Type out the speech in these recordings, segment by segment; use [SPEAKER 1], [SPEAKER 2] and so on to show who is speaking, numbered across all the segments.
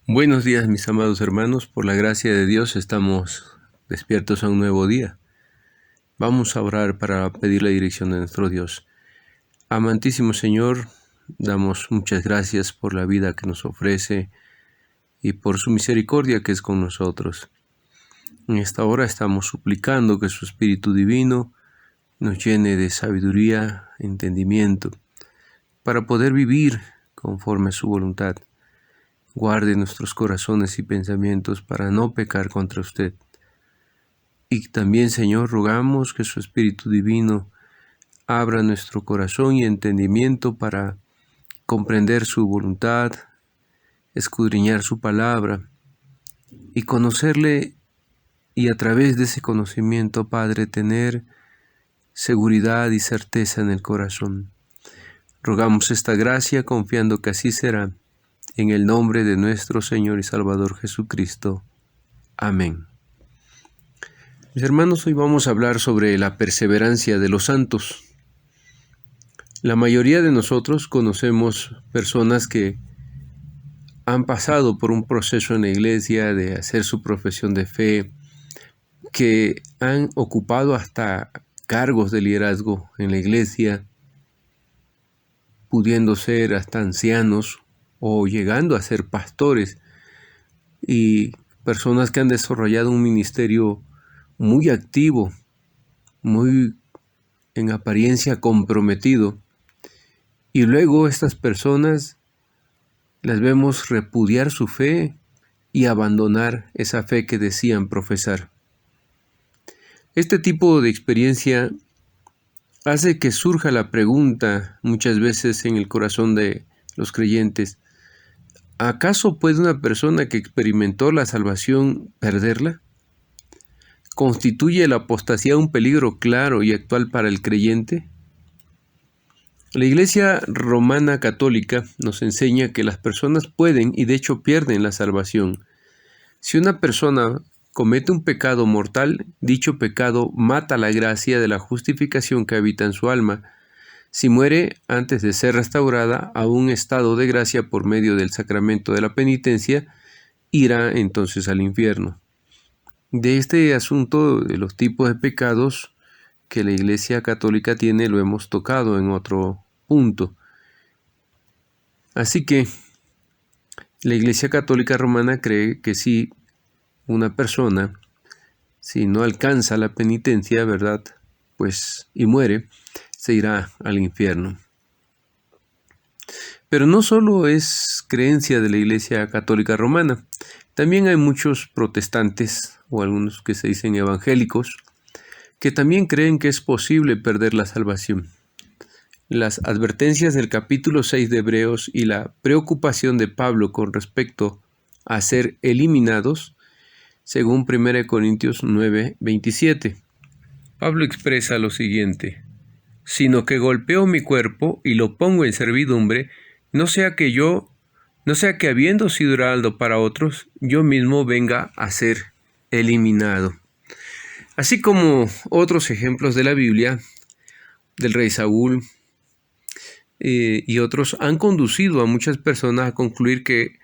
[SPEAKER 1] Buenos días, mis amados hermanos. Por la gracia de Dios estamos despiertos a un nuevo día. Vamos a orar para pedir la dirección de nuestro Dios. Amantísimo Señor, damos muchas gracias por la vida que nos ofrece y por su misericordia que es con nosotros. En esta hora estamos suplicando que su Espíritu Divino nos llene de sabiduría, entendimiento, para poder vivir conforme a su voluntad. Guarde nuestros corazones y pensamientos para no pecar contra usted. Y también, Señor, rogamos que su Espíritu Divino abra nuestro corazón y entendimiento para comprender su voluntad, escudriñar su palabra y conocerle, y a través de ese conocimiento, Padre, tener seguridad y certeza en el corazón. Rogamos esta gracia confiando que así será. En el nombre de nuestro Señor y Salvador Jesucristo. Amén. Mis hermanos, hoy vamos a hablar sobre la perseverancia de los santos. La mayoría de nosotros conocemos personas que han pasado por un proceso en la iglesia de hacer su profesión de fe, que han ocupado hasta cargos de liderazgo en la iglesia, pudiendo ser hasta ancianos o llegando a ser pastores, y personas que han desarrollado un ministerio muy activo, muy en apariencia comprometido, y luego estas personas las vemos repudiar su fe y abandonar esa fe que decían profesar. Este tipo de experiencia hace que surja la pregunta muchas veces en el corazón de los creyentes: ¿acaso puede una persona que experimentó la salvación perderla? ¿Constituye la apostasía un peligro claro y actual para el creyente? La Iglesia Romana Católica nos enseña que las personas pueden y de hecho pierden la salvación. Si una persona comete un pecado mortal, dicho pecado mata la gracia de la justificación que habita en su alma. Si muere antes de ser restaurada a un estado de gracia por medio del sacramento de la penitencia, irá entonces al infierno. De este asunto de los tipos de pecados que la Iglesia Católica tiene, lo hemos tocado en otro punto. Así que la Iglesia Católica Romana cree que si una persona, si no alcanza la penitencia, ¿verdad?, pues y muere, se irá al infierno. Pero no solo es creencia de la Iglesia Católica Romana, también hay muchos protestantes, o algunos que se dicen evangélicos, que también creen que es posible perder la salvación. Las advertencias del capítulo 6 de Hebreos y la preocupación de Pablo con respecto a ser eliminados, según 1 Corintios 9:27. Pablo expresa lo siguiente: sino que golpeo mi cuerpo y lo pongo en servidumbre, no sea que habiendo sido heraldo para otros, yo mismo venga a ser eliminado. Así como otros ejemplos de la Biblia, del rey Saúl y otros, han conducido a muchas personas a concluir que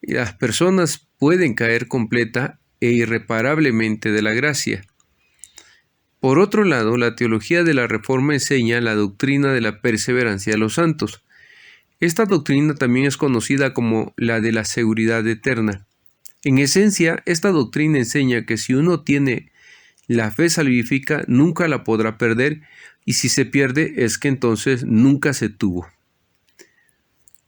[SPEAKER 1] las personas pueden caer completa e irreparablemente de la gracia. Por otro lado, la teología de la Reforma enseña la doctrina de la perseverancia de los santos. Esta doctrina también es conocida como la de la seguridad eterna. En esencia, esta doctrina enseña que si uno tiene la fe salvífica, nunca la podrá perder, y si se pierde es que entonces nunca se tuvo.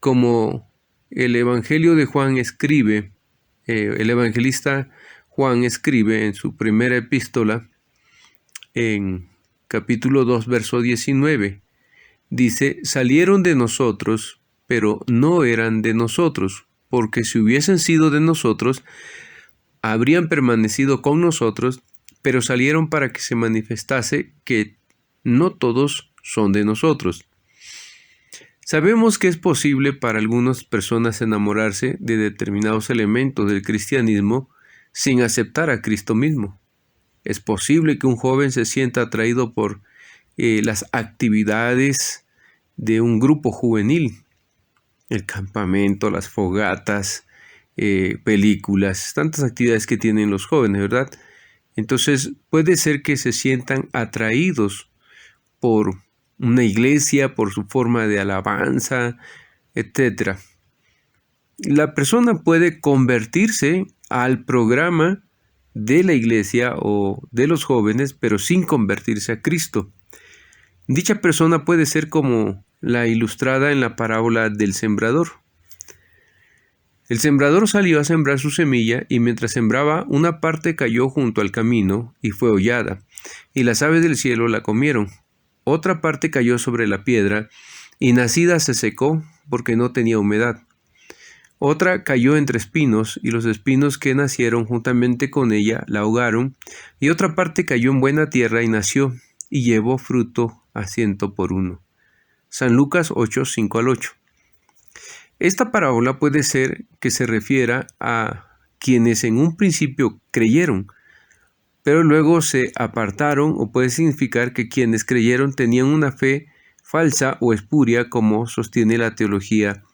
[SPEAKER 1] Como el Evangelio de Juan escribe, el evangelista Juan escribe en su primera epístola, en capítulo 2, verso 19, dice: salieron de nosotros, pero no eran de nosotros, porque si hubiesen sido de nosotros, habrían permanecido con nosotros, pero salieron para que se manifestase que no todos son de nosotros. Sabemos que es posible para algunas personas enamorarse de determinados elementos del cristianismo sin aceptar a Cristo mismo. Es posible que un joven se sienta atraído por las actividades de un grupo juvenil, el campamento, las fogatas, películas, tantas actividades que tienen los jóvenes, ¿verdad? Entonces puede ser que se sientan atraídos por una iglesia, por su forma de alabanza, etc. La persona puede convertirse al programa de la iglesia o de los jóvenes, pero sin convertirse a Cristo. Dicha persona puede ser como la ilustrada en la parábola del sembrador. El sembrador salió a sembrar su semilla y mientras sembraba, una parte cayó junto al camino y fue hollada, y las aves del cielo la comieron. Otra parte cayó sobre la piedra y nacida se secó porque no tenía humedad. Otra cayó entre espinos y los espinos que nacieron juntamente con ella la ahogaron. Y otra parte cayó en buena tierra y nació y llevó fruto a 100 por 1. San Lucas 8, 5 al 8. Esta parábola puede ser que se refiera a quienes en un principio creyeron, pero luego se apartaron, o puede significar que quienes creyeron tenían una fe falsa o espuria, como sostiene la teología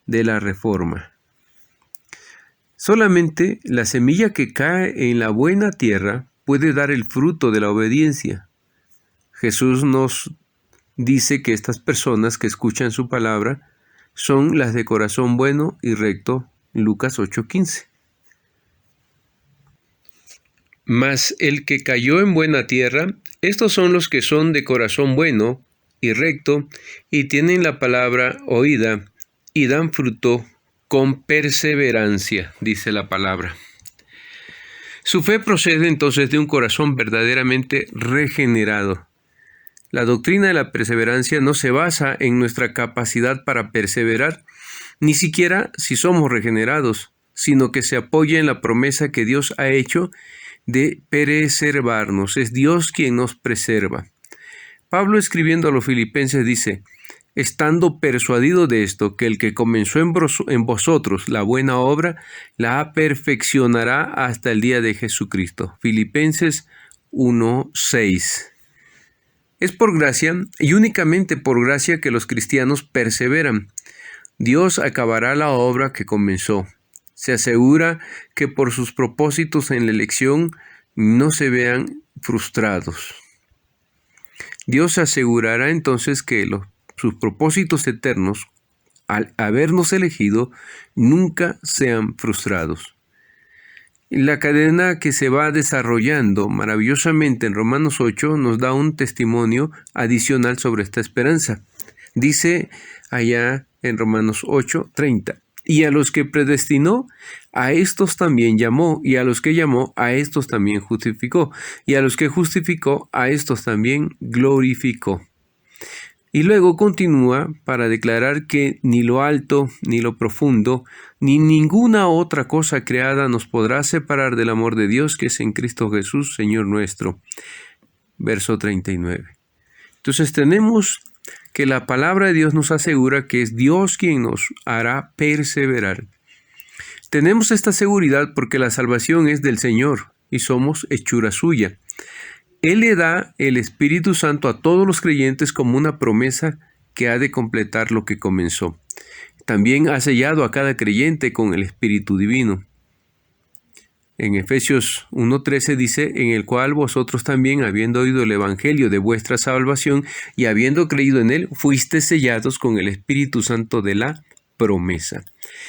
[SPEAKER 1] de la Reforma. Solamente la semilla que cae en la buena tierra puede dar el fruto de la obediencia. Jesús nos dice que estas personas que escuchan su palabra son las de corazón bueno y recto, Lucas 8:15. Mas el que cayó en buena tierra, estos son los que son de corazón bueno y recto, y tienen la palabra oída, y dan fruto con perseverancia, dice la palabra. Su fe procede entonces de un corazón verdaderamente regenerado. La doctrina de la perseverancia no se basa en nuestra capacidad para perseverar, ni siquiera si somos regenerados, sino que se apoya en la promesa que Dios ha hecho de preservarnos. Es Dios quien nos preserva. Pablo, escribiendo a los filipenses, dice: estando persuadido de esto, que el que comenzó en vosotros la buena obra, la perfeccionará hasta el día de Jesucristo. Filipenses 1:6. Es por gracia, y únicamente por gracia, que los cristianos perseveran. Dios acabará la obra que comenzó. Se asegura que por sus propósitos en la elección no se vean frustrados. Dios asegurará entonces que sus propósitos eternos, al habernos elegido, nunca sean frustrados. La cadena que se va desarrollando maravillosamente en Romanos 8 nos da un testimonio adicional sobre esta esperanza. Dice allá en Romanos 8:30: y a los que predestinó, a estos también llamó, y a los que llamó, a estos también justificó, y a los que justificó, a estos también glorificó. Y luego continúa para declarar que ni lo alto, ni lo profundo, ni ninguna otra cosa creada nos podrá separar del amor de Dios que es en Cristo Jesús, Señor nuestro. Verso 39. Entonces tenemos que la palabra de Dios nos asegura que es Dios quien nos hará perseverar. Tenemos esta seguridad porque la salvación es del Señor y somos hechura suya. Él le da el Espíritu Santo a todos los creyentes como una promesa que ha de completar lo que comenzó. También ha sellado a cada creyente con el Espíritu Divino. En Efesios 1:13 dice: en el cual vosotros también, habiendo oído el Evangelio de vuestra salvación y habiendo creído en él, fuisteis sellados con el Espíritu Santo de la promesa.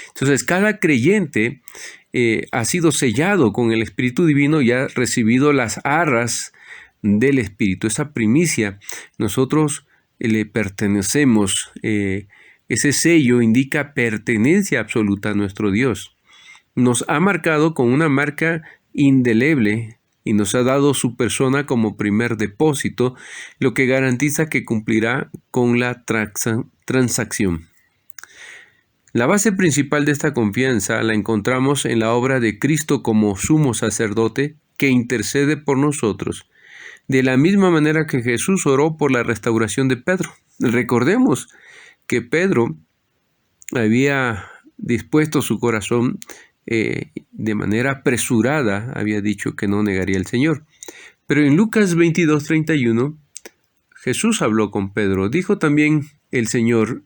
[SPEAKER 1] Entonces, cada creyente ha sido sellado con el Espíritu Divino y ha recibido las arras del Espíritu, esa primicia. Nosotros le pertenecemos. Ese sello indica pertenencia absoluta a nuestro Dios. Nos ha marcado con una marca indeleble y nos ha dado su persona como primer depósito, lo que garantiza que cumplirá con la transacción. La base principal de esta confianza la encontramos en la obra de Cristo como sumo sacerdote que intercede por nosotros, de la misma manera que Jesús oró por la restauración de Pedro. Recordemos que Pedro había dispuesto su corazón de manera apresurada, había dicho que no negaría al Señor. Pero en Lucas 22:31, Jesús habló con Pedro. Dijo también el Señor: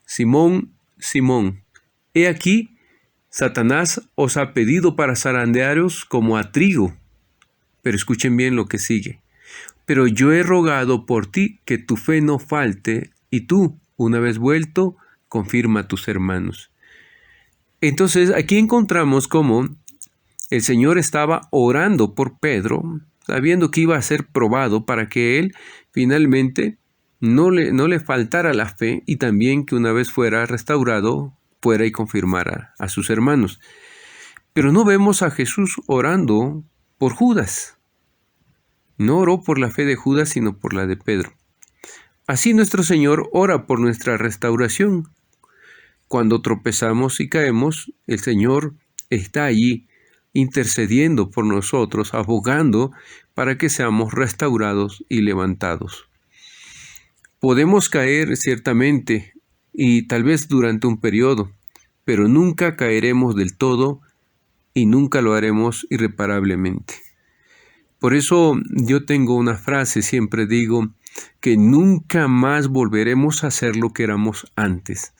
[SPEAKER 1] Simón, Simón, he aquí, Satanás os ha pedido para zarandearos como a trigo. Pero escuchen bien lo que sigue. Pero yo he rogado por ti que tu fe no falte, y tú, una vez vuelto, confirma a tus hermanos. Entonces, aquí encontramos cómo el Señor estaba orando por Pedro, sabiendo que iba a ser probado para que él finalmente no le faltara la fe, y también que una vez fuera restaurado, fuera y confirmara a sus hermanos. Pero no vemos a Jesús orando por Judas. No oró por la fe de Judas, sino por la de Pedro. Así nuestro Señor ora por nuestra restauración. Cuando tropezamos y caemos, el Señor está allí intercediendo por nosotros, abogando para que seamos restaurados y levantados. Podemos caer ciertamente, y tal vez durante un periodo, pero nunca caeremos del todo y nunca lo haremos irreparablemente. Por eso yo tengo una frase, siempre digo que nunca más volveremos a ser lo que éramos antes.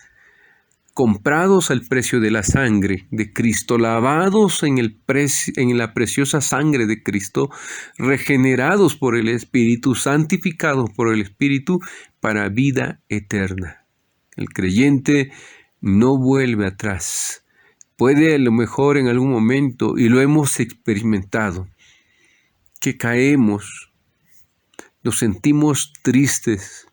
[SPEAKER 1] Comprados al precio de la sangre de Cristo, lavados en la preciosa sangre de Cristo, regenerados por el Espíritu, santificados por el Espíritu para vida eterna. El creyente no vuelve atrás. Puede a lo mejor en algún momento, y lo hemos experimentado, que caemos, nos sentimos tristes,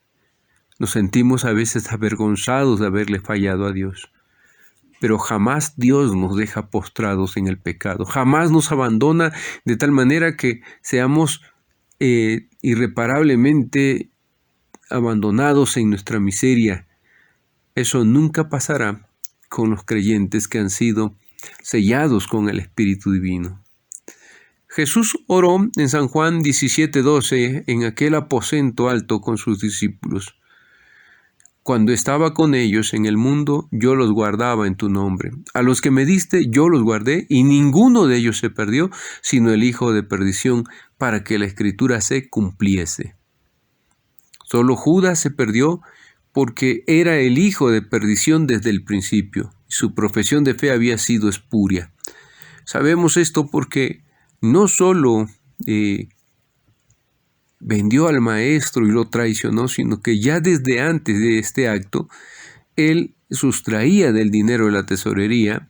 [SPEAKER 1] nos sentimos a veces avergonzados de haberle fallado a Dios. Pero jamás Dios nos deja postrados en el pecado, jamás nos abandona de tal manera que seamos irreparablemente abandonados en nuestra miseria. Eso nunca pasará con los creyentes que han sido sellados con el Espíritu Divino. Jesús oró en San Juan 17:12 en aquel aposento alto con sus discípulos. Cuando estaba con ellos en el mundo, yo los guardaba en tu nombre. A los que me diste, yo los guardé, y ninguno de ellos se perdió, sino el hijo de perdición, para que la Escritura se cumpliese. Solo Judas se perdió porque era el hijo de perdición desde el principio. Su profesión de fe había sido espuria. Sabemos esto porque no solo vendió al maestro y lo traicionó, sino que ya desde antes de este acto, él sustraía del dinero de la tesorería.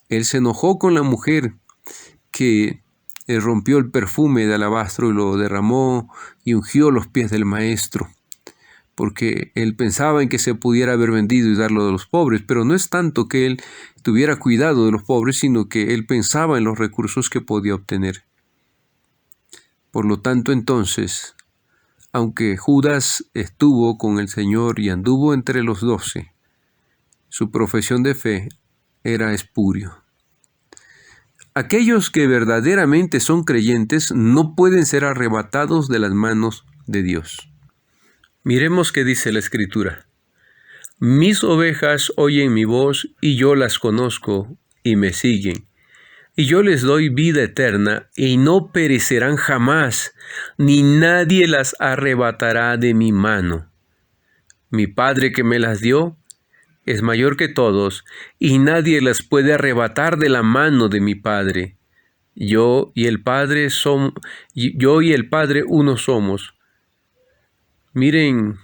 [SPEAKER 1] Él se enojó con la mujer que rompió el perfume de alabastro y lo derramó y ungió los pies del maestro, porque él pensaba en que se pudiera haber vendido y darlo a los pobres, pero no es tanto que él tuviera cuidado de los pobres, sino que él pensaba en los recursos que podía obtener. Por lo tanto, entonces, aunque Judas estuvo con el Señor y anduvo entre los 12, su profesión de fe era espurio. Aquellos que verdaderamente son creyentes no pueden ser arrebatados de las manos de Dios. Miremos qué dice la Escritura. Mis ovejas oyen mi voz y yo las conozco y me siguen. Y yo les doy vida eterna y no perecerán jamás, ni nadie las arrebatará de mi mano. Mi Padre que me las dio es mayor que todos, y nadie las puede arrebatar de la mano de mi Padre. Yo y el Padre uno somos. Miren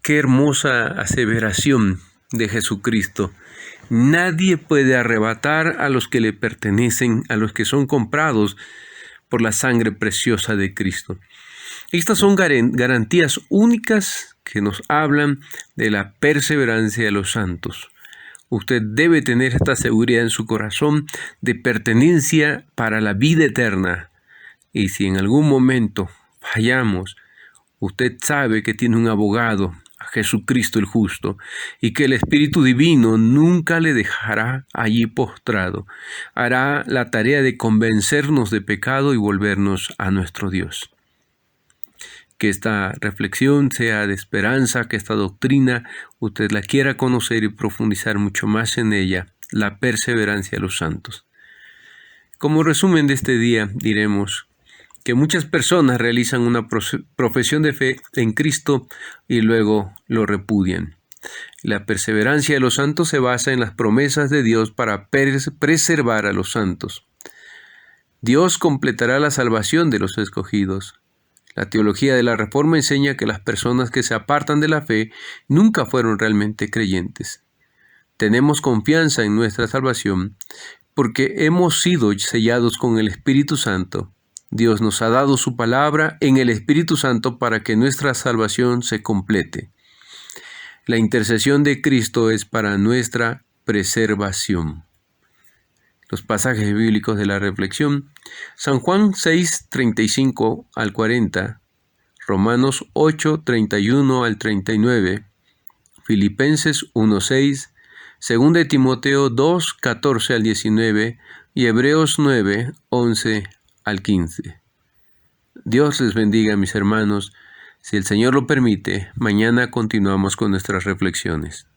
[SPEAKER 1] qué hermosa aseveración de Jesucristo. Nadie puede arrebatar a los que le pertenecen, a los que son comprados por la sangre preciosa de Cristo. Estas son garantías únicas que nos hablan de la perseverancia de los santos. Usted debe tener esta seguridad en su corazón de pertenencia para la vida eterna. Y si en algún momento fallamos, usted sabe que tiene un abogado, a Jesucristo el justo, y que el Espíritu Divino nunca le dejará allí postrado. Hará la tarea de convencernos de pecado y volvernos a nuestro Dios. Que esta reflexión sea de esperanza, que esta doctrina usted la quiera conocer y profundizar mucho más en ella, la perseverancia de los santos. Como resumen de este día, diremos que muchas personas realizan una profesión de fe en Cristo y luego lo repudian. La perseverancia de los santos se basa en las promesas de Dios para preservar a los santos. Dios completará la salvación de los escogidos. La teología de la Reforma enseña que las personas que se apartan de la fe nunca fueron realmente creyentes. Tenemos confianza en nuestra salvación porque hemos sido sellados con el Espíritu Santo. Dios nos ha dado su palabra en el Espíritu Santo para que nuestra salvación se complete. La intercesión de Cristo es para nuestra preservación. Los pasajes bíblicos de la reflexión: San Juan 6, 35 al 40, Romanos 8, 31 al 39, Filipenses 1, 6, 2 Timoteo 2, 14 al 19 y Hebreos 9, 11 al 15. Dios les bendiga, mis hermanos. Si el Señor lo permite, mañana continuamos con nuestras reflexiones.